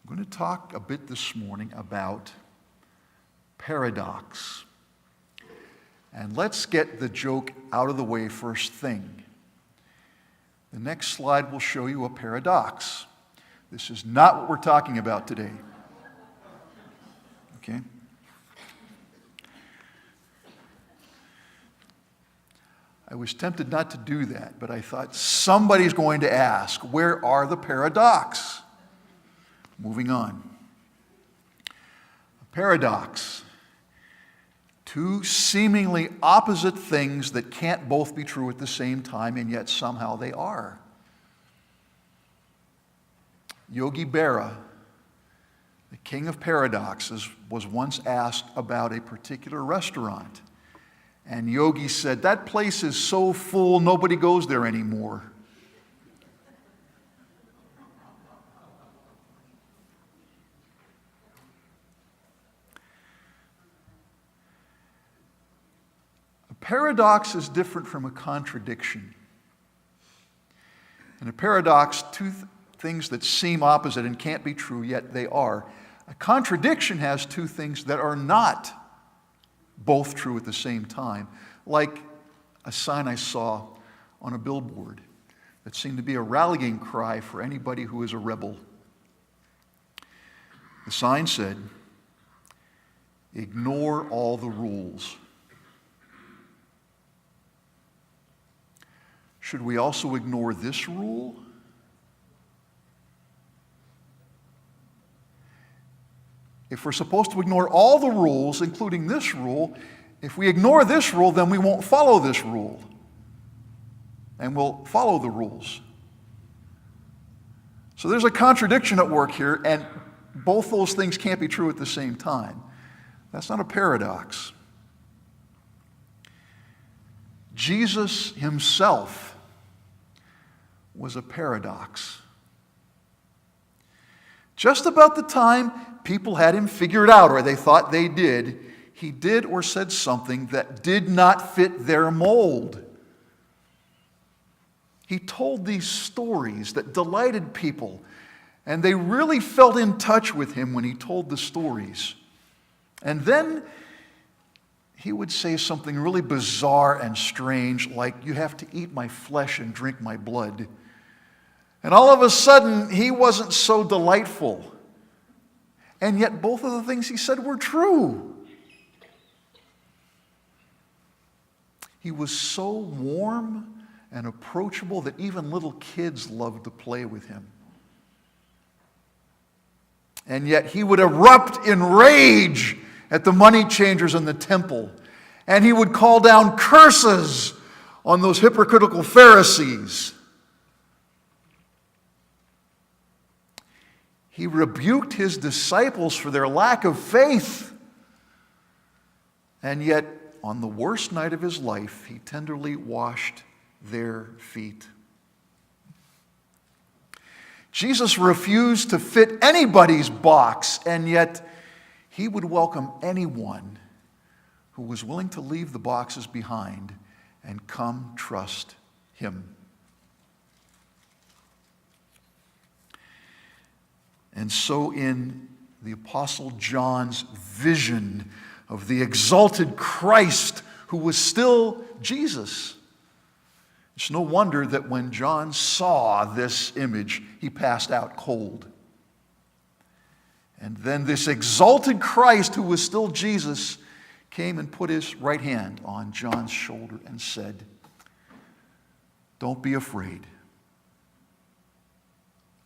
I'm going to talk a bit this morning about paradox. And let's get the joke out of the way first thing. The next slide will show you a paradox. This is not what we're talking about today. Okay? I was tempted not to do that, but I thought somebody's going to ask, where are the paradox? Moving on. A paradox. Two seemingly opposite things that can't both be true at the same time, and yet somehow they are. Yogi Berra, the king of paradoxes, was once asked about a particular restaurant. And Yogi said, "That place is so full, nobody goes there anymore." A paradox is different from a contradiction. In a paradox, two things that seem opposite and can't be true, yet they are. A contradiction has two things that are not both true at the same time, like a sign I saw on a billboard that seemed to be a rallying cry for anybody who is a rebel. The sign said, "Ignore all the rules." Should we also ignore this rule? If we're supposed to ignore all the rules, including this rule, if we ignore this rule, then we won't follow this rule. And we'll follow the rules. So there's a contradiction at work here, and both those things can't be true at the same time. That's not a paradox. Jesus himself was a paradox. Just about the time people had him figured out, or they thought they did, he did or said something that did not fit their mold. He told these stories that delighted people, and they really felt in touch with him when he told the stories. And then he would say something really bizarre and strange, like, "You have to eat my flesh and drink my blood." And all of a sudden, he wasn't so delightful. And yet both of the things he said were true. He was so warm and approachable that even little kids loved to play with him. And yet he would erupt in rage at the money changers in the temple. And he would call down curses on those hypocritical Pharisees. He rebuked his disciples for their lack of faith. And yet, on the worst night of his life, he tenderly washed their feet. Jesus refused to fit anybody's box, and yet he would welcome anyone who was willing to leave the boxes behind and come trust him. And so in the Apostle John's vision of the exalted Christ who was still Jesus, it's no wonder that when John saw this image, he passed out cold. And then this exalted Christ who was still Jesus came and put his right hand on John's shoulder and said, "Don't be afraid.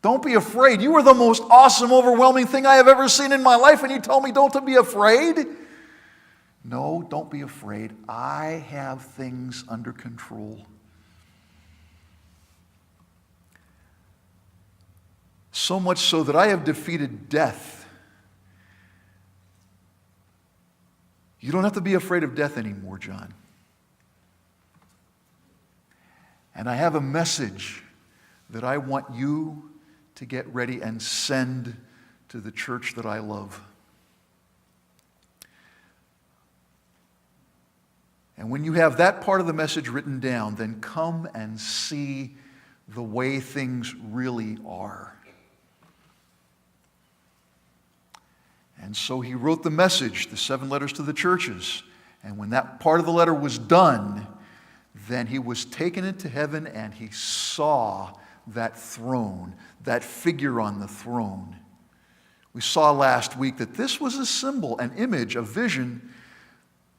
Don't be afraid. You are the most awesome, overwhelming thing I have ever seen in my life, and you tell me don't to be afraid? No, don't be afraid. I have things under control." So much so that I have defeated death. You don't have to be afraid of death anymore, John. And I have a message that I want you to get ready and send to the church that I love. And when you have that part of the message written down, then come and see the way things really are. And so he wrote the message, the 7 letters to the churches. And when that part of the letter was done, then he was taken into heaven and he saw that throne, that figure on the throne. We saw last week that this was a symbol, an image, a vision,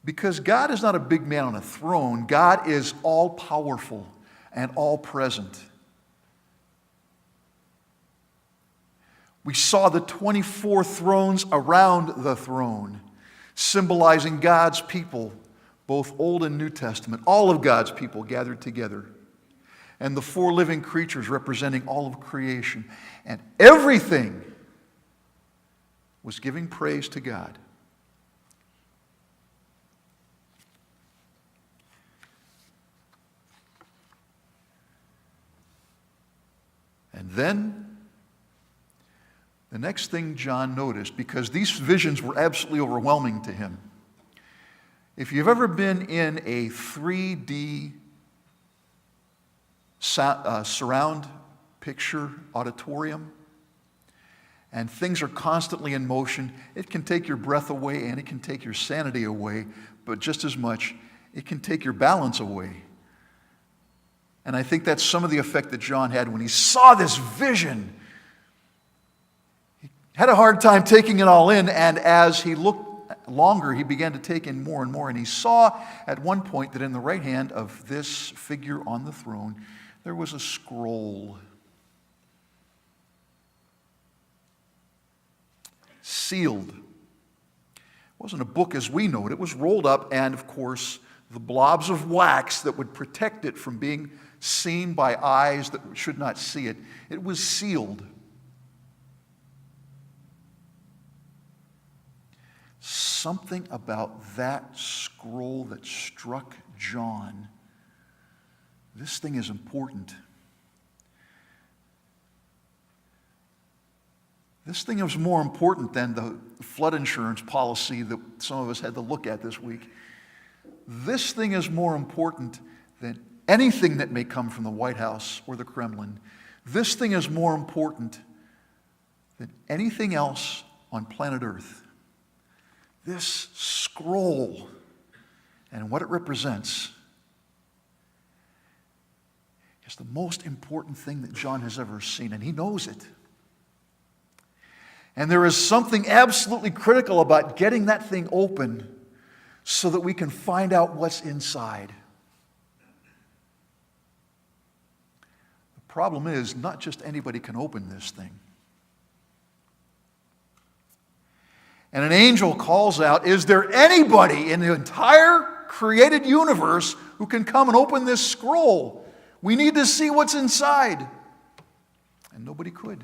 because God is not a big man on a throne. God is all-powerful and all-present. We saw the 24 thrones around the throne, symbolizing God's people, both Old and New Testament, all of God's people gathered together. And the 4 living creatures representing all of creation. And everything was giving praise to God. And then, the next thing John noticed, because these visions were absolutely overwhelming to him. If you've ever been in a 3D surround picture auditorium, and things are constantly in motion, it can take your breath away and it can take your sanity away, but just as much, it can take your balance away. And I think that's some of the effect that John had when he saw this vision. He had a hard time taking it all in, and as he looked longer, he began to take in more and more, and he saw at one point that in the right hand of this figure on the throne, there was a scroll. Sealed. It wasn't a book as we know it. It was rolled up, and of course, the blobs of wax that would protect it from being seen by eyes that should not see it. It was sealed. Something about that scroll that struck John. This thing is important. This thing is more important than the flood insurance policy that some of us had to look at this week. This thing is more important than anything that may come from the White House or the Kremlin. This thing is more important than anything else on planet Earth. This scroll and what it represents is the most important thing that John has ever seen, and he knows it. And there is something absolutely critical about getting that thing open so that we can find out what's inside. The problem is, not just anybody can open this thing. And an angel calls out, is there anybody in the entire created universe who can come and open this scroll? We need to see what's inside. And nobody could.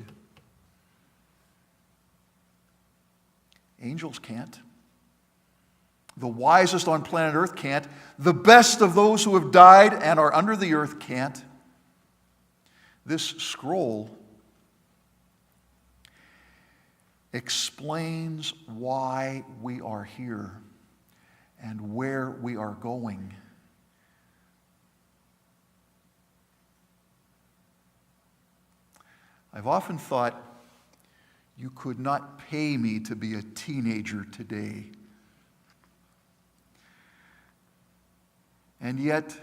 Angels can't. The wisest on planet Earth can't. The best of those who have died and are under the earth can't. This scroll explains why we are here and where we are going. I've often thought, you could not pay me to be a teenager today. And yet,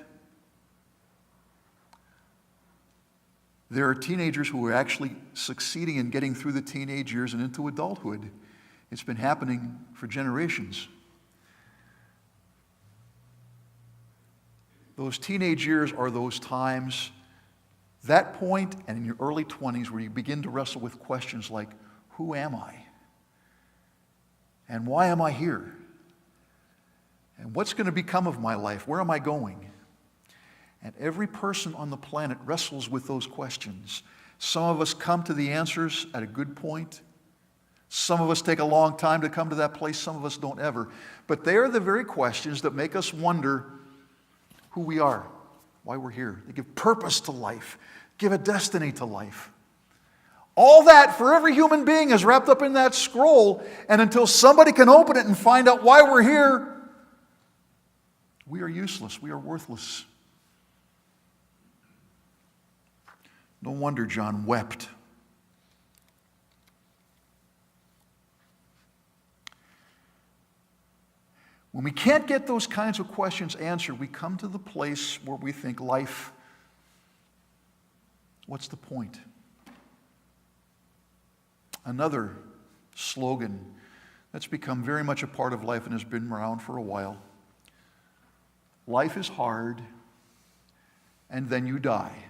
there are teenagers who are actually succeeding in getting through the teenage years and into adulthood. It's been happening for generations. Those teenage years are those times, that point and in your early 20s, where you begin to wrestle with questions like, who am I? And why am I here? And what's going to become of my life? Where am I going? And every person on the planet wrestles with those questions. Some of us come to the answers at a good point. Some of us take a long time to come to that place. Some of us don't ever. But they are the very questions that make us wonder who we are, why we're here. They give purpose to life, give a destiny to life. All that for every human being is wrapped up in that scroll, and until somebody can open it and find out why we're here, we are useless, we are worthless. No wonder John wept. When we can't get those kinds of questions answered, we come to the place where we think, life, what's the point? Another slogan that's become very much a part of life and has been around for a while. Life is hard, and then you die.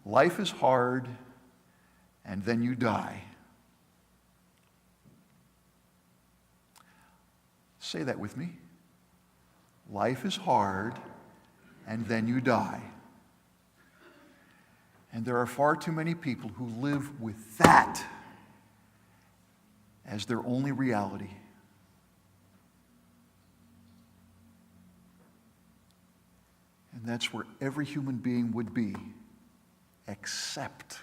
Life is hard, and then you die. Say that with me. Life is hard, and then you die. And there are far too many people who live with that as their only reality. And that's where every human being would be, except.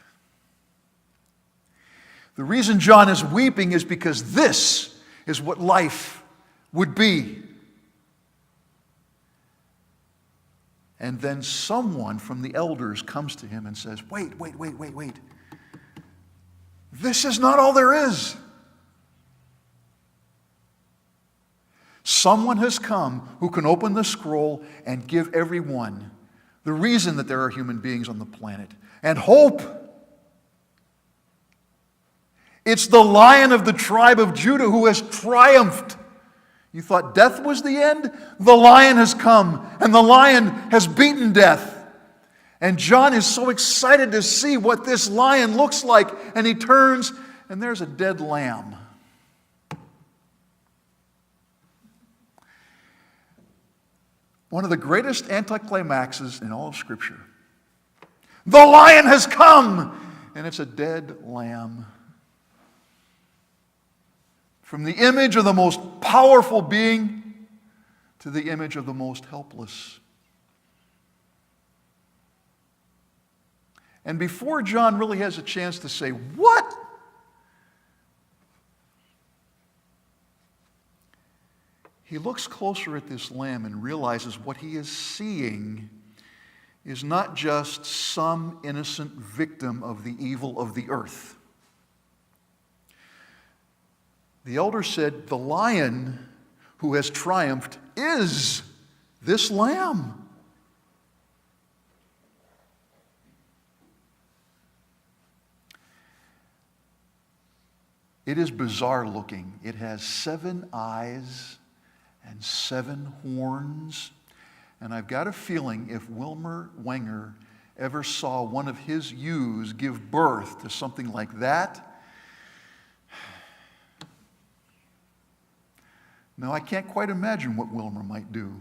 The reason John is weeping is because this is what life would be. And then someone from the elders comes to him and says, wait. This is not all there is. Someone has come who can open the scroll and give everyone the reason that there are human beings on the planet and hope. It's the Lion of the tribe of Judah who has triumphed. You thought death was the end? The Lion has come, and the Lion has beaten death. And John is so excited to see what this Lion looks like, and he turns, and there's a dead lamb. One of the greatest anticlimaxes in all of Scripture. The Lion has come, and it's a dead lamb. From the image of the most powerful being to the image of the most helpless. And before John really has a chance to say, what? He looks closer at this lamb and realizes what he is seeing is not just some innocent victim of the evil of the earth. The elder said, the Lion who has triumphed is this lamb. It is bizarre looking. It has 7 eyes and 7 horns. And I've got a feeling if Wilmer Wenger ever saw one of his ewes give birth to something like that, now, I can't quite imagine what Wilmer might do.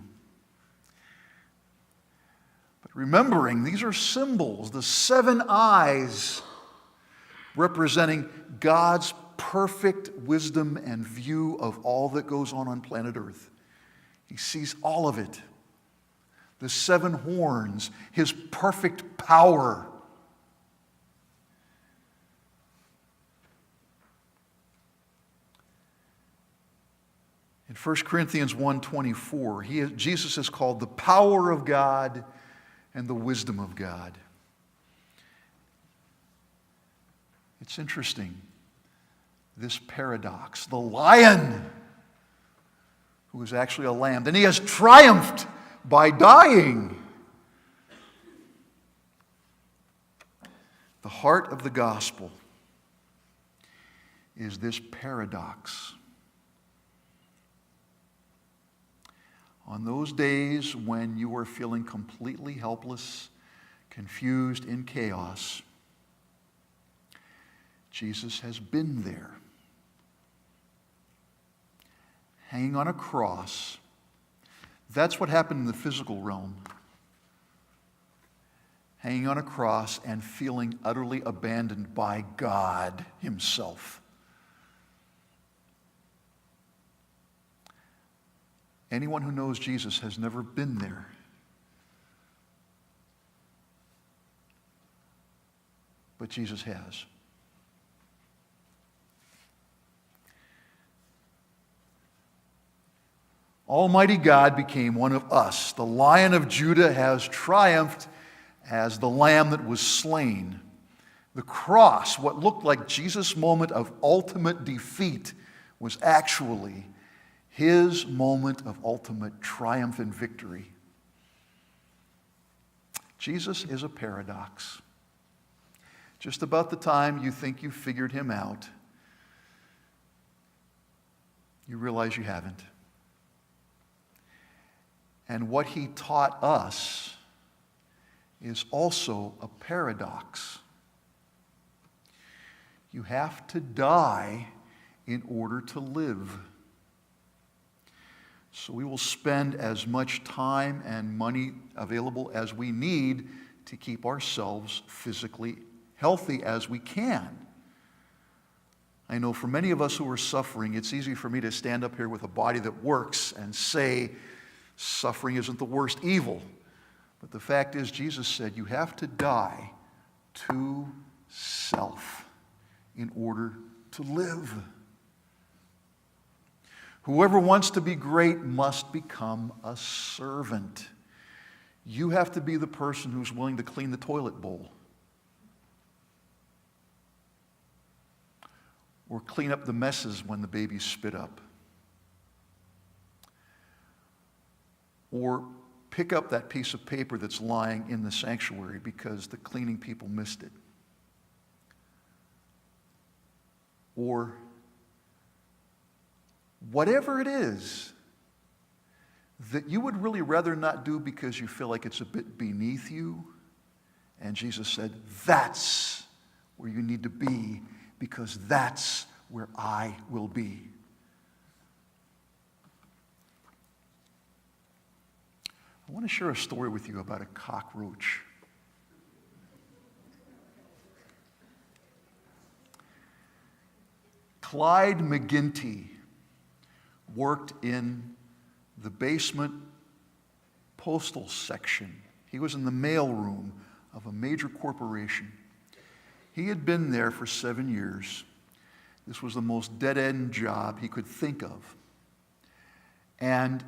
But remembering, these are symbols, the 7 eyes representing God's perfect wisdom and view of all that goes on planet Earth. He sees all of it. The 7 horns, his perfect power. In 1 Corinthians 1:24, Jesus is called the power of God and the wisdom of God. It's interesting, this paradox. The Lion, who is actually a lamb, and he has triumphed by dying. The heart of the gospel is this paradox. On those days when you are feeling completely helpless, confused, in chaos, Jesus has been there, hanging on a cross. That's what happened in the physical realm. Hanging on a cross and feeling utterly abandoned by God Himself. Anyone who knows Jesus has never been there. But Jesus has. Almighty God became one of us. The Lion of Judah has triumphed as the Lamb that was slain. The cross, what looked like Jesus' moment of ultimate defeat, was actually his moment of ultimate triumph and victory. Jesus is a paradox. Just about the time you think you figured him out, you realize you haven't. And what he taught us is also a paradox. You have to die in order to live. So we will spend as much time and money available as we need to keep ourselves physically healthy as we can. I know for many of us who are suffering, it's easy for me to stand up here with a body that works and say suffering isn't the worst evil. But the fact is, Jesus said you have to die to self in order to live. Whoever wants to be great must become a servant. You have to be the person who's willing to clean the toilet bowl, or clean up the messes when the babies spit up, or pick up that piece of paper that's lying in the sanctuary because the cleaning people missed it, or whatever it is that you would really rather not do because you feel like it's a bit beneath you. And Jesus said, that's where you need to be, because that's where I will be. I want to share a story with you about a cockroach. Clyde McGinty worked in the basement postal section. He was in the mail room of a major corporation. He had been there for 7 years. This was the most dead-end job he could think of. And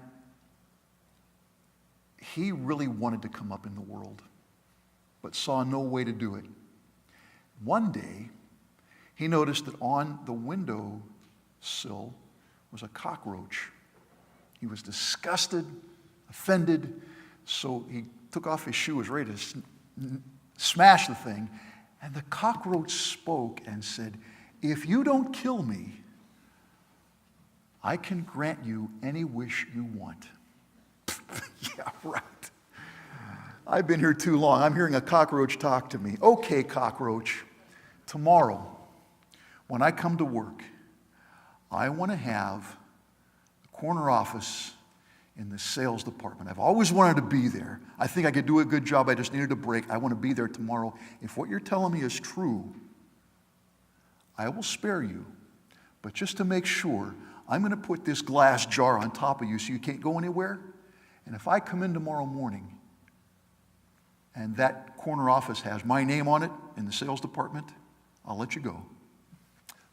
he really wanted to come up in the world, but saw no way to do it. One day, he noticed that on the windowsill was a cockroach. He was disgusted, offended, so he took off his shoe, was ready to smash the thing, and the cockroach spoke and said, "If you don't kill me, I can grant you any wish you want." Yeah, right. I've been here too long. I'm hearing a cockroach talk to me. Okay, cockroach, tomorrow, when I come to work, I want to have a corner office in the sales department. I've always wanted to be there. I think I could do a good job. I just needed a break. I want to be there tomorrow. If what you're telling me is true, I will spare you. But just to make sure, I'm going to put this glass jar on top of you so you can't go anywhere. And if I come in tomorrow morning and that corner office has my name on it in the sales department, I'll let you go.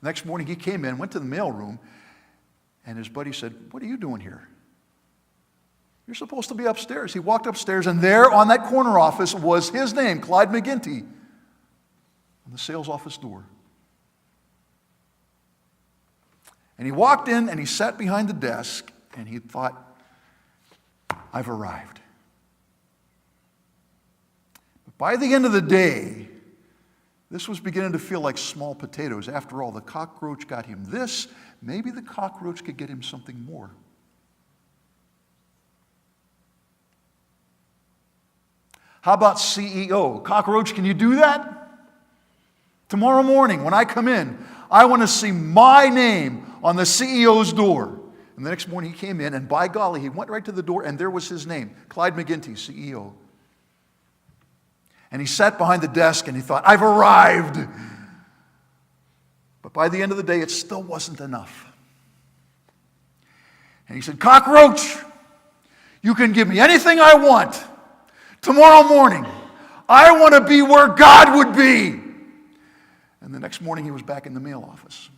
Next morning he came in, went to the mailroom, and his buddy said, "What are you doing here? You're supposed to be upstairs." He walked upstairs, and there on that corner office was his name, Clyde McGinty, on the sales office door. And he walked in and he sat behind the desk and he thought, I've arrived. But by the end of the day, this was beginning to feel like small potatoes. After all, the cockroach got him this. Maybe the cockroach could get him something more. How about CEO? Cockroach, can you do that? Tomorrow morning when I come in, I want to see my name on the CEO's door. And the next morning he came in, and by golly, he went right to the door, and there was his name, Clyde McGinty, CEO. And he sat behind the desk, and he thought, I've arrived. But by the end of the day, it still wasn't enough. And he said, Cockroach, you can give me anything I want. Tomorrow morning, I want to be where God would be. And the next morning, he was back in the mail office.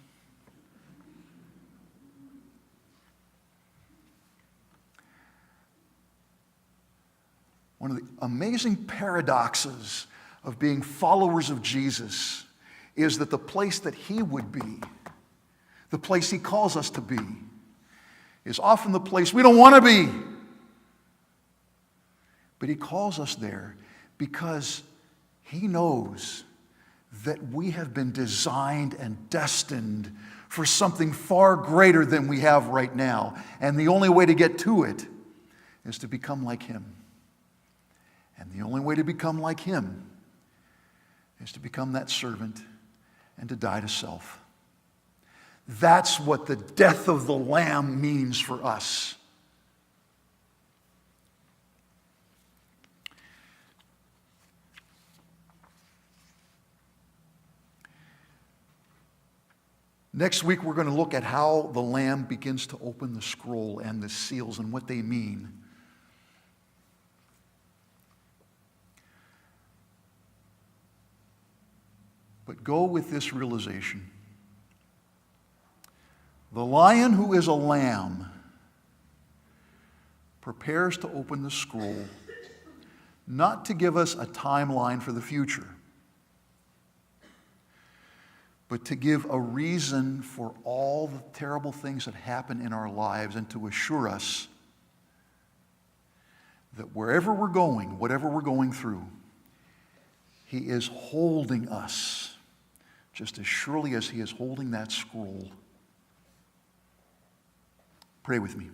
One of the amazing paradoxes of being followers of Jesus is that the place that He would be, the place He calls us to be, is often the place we don't want to be. But He calls us there because He knows that we have been designed and destined for something far greater than we have right now. And the only way to get to it is to become like Him. And the only way to become like Him is to become that servant and to die to self. That's what the death of the Lamb means for us. Next week, we're going to look at how the Lamb begins to open the scroll and the seals and what they mean. But go with this realization. The Lion who is a lamb prepares to open the scroll, not to give us a timeline for the future, but to give a reason for all the terrible things that happen in our lives and to assure us that wherever we're going, whatever we're going through, He is holding us just as surely as He is holding that scroll. Pray with me.